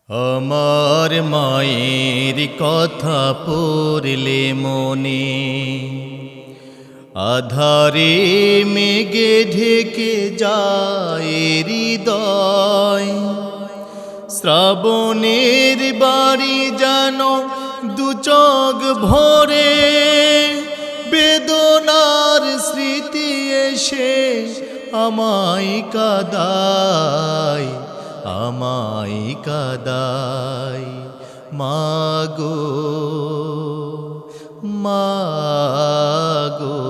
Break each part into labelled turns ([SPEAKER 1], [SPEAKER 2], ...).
[SPEAKER 1] আমার মায়ের কথা পড়লে মনে আধারে মেঘে ঢেকে যায় হৃদয়। শ্রাবণের বাড়ি যেন দু চোখ ভরে, বেদনার স্মৃতি এসে আমায় কাঁদায়, আমায় কাঁদায়। মাগো মাগো,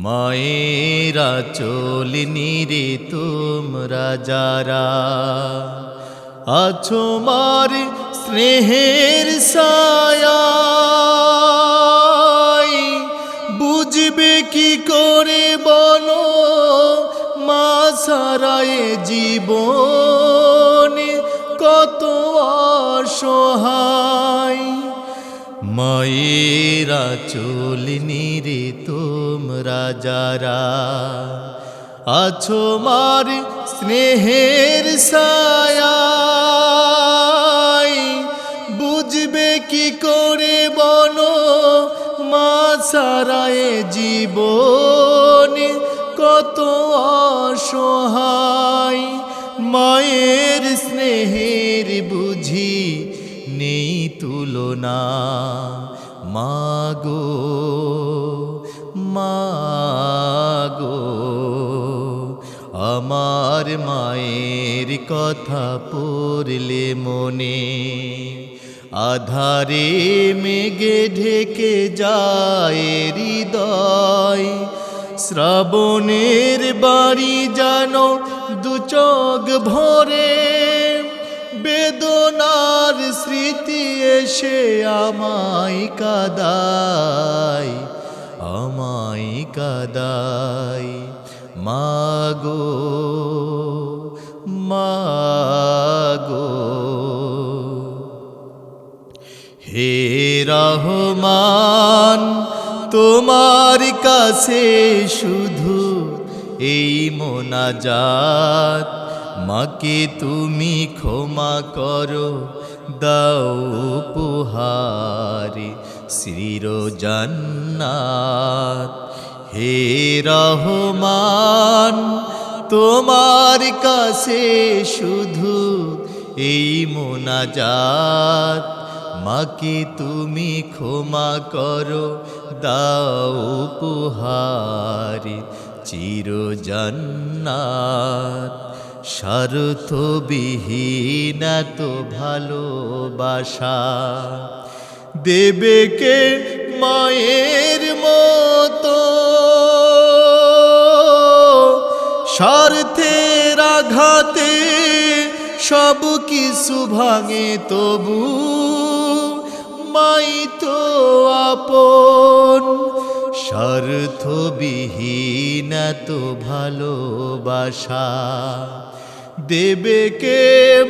[SPEAKER 1] মায়েরা চলিনি রে তোমরা যারা আছো মার স্নেহের ছায়ায়, বুঝবে কি করে বলো মা ছাড়া এ জীবন কত অসহায়। মায়েরা চলিনি রে তোমরা যারা আছো মার স্নেহের ছায়ায়, বুঝবে কি করে বলো মা ছাড়া এ জীবন কত অসহায়। মায়ের স্নেহের বুঝি নেই তুলনা, মাগো মাগো। আমার মায়ের কথা পড়লে মনে আধারে মেঘে ঢেকে যায় হৃদয়। শ্রাবণের বাড়ি যেন দু চোখ ভরে, বেদনার স্মৃতি এসে আমায় কাঁদায়, আমায় কাঁদায়। মাগো মাগো, হে রহমান তোমার কাছে শুধু এই মোনাজাত, মাকে তুমি ক্ষমা করো দাও উপহার চির জান্নাত। হে রহমান তোমার কাছে শুধু এই মোনাজাত, মাকে তুমি ক্ষমা করো দাও উপহার চির জান্নাত। স্বার্থবিহীন তো ভালোবাসা দেবে কে মায়ের মতো, স্বার্থের আঘাতে সব কিছু ভাঙে তবু মাই তো আপন। স্বার্থবিহীন তো ভালোবাসা দেবে কে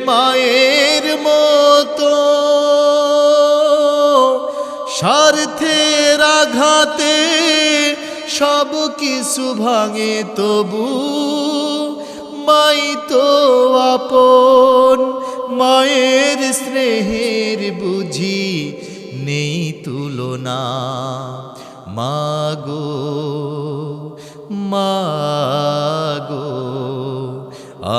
[SPEAKER 1] মায়ের মতো, স্বার্থের আঘাতে সব কিছু ভাঙে তবু মাই তো আপন। মায়ের স্নেহের বুঝি নেই তুলনা, মাগো মাগো।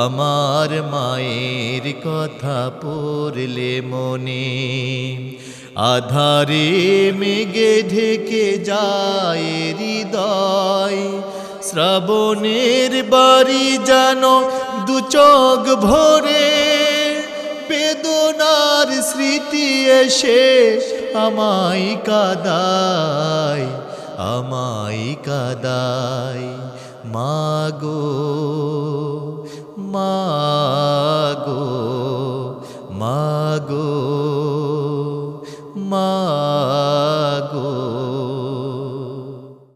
[SPEAKER 1] আমার মায়ের কথা পড়লে মনে আধারে মেঘে ঢেকে যায় হৃদয়। শ্রাবণের বাড়ি যেন দু চোখ ভরে, বেদনার স্মৃতি এসে আমায় কাঁদায়, আমায় কাঁদায়। মাগো মা।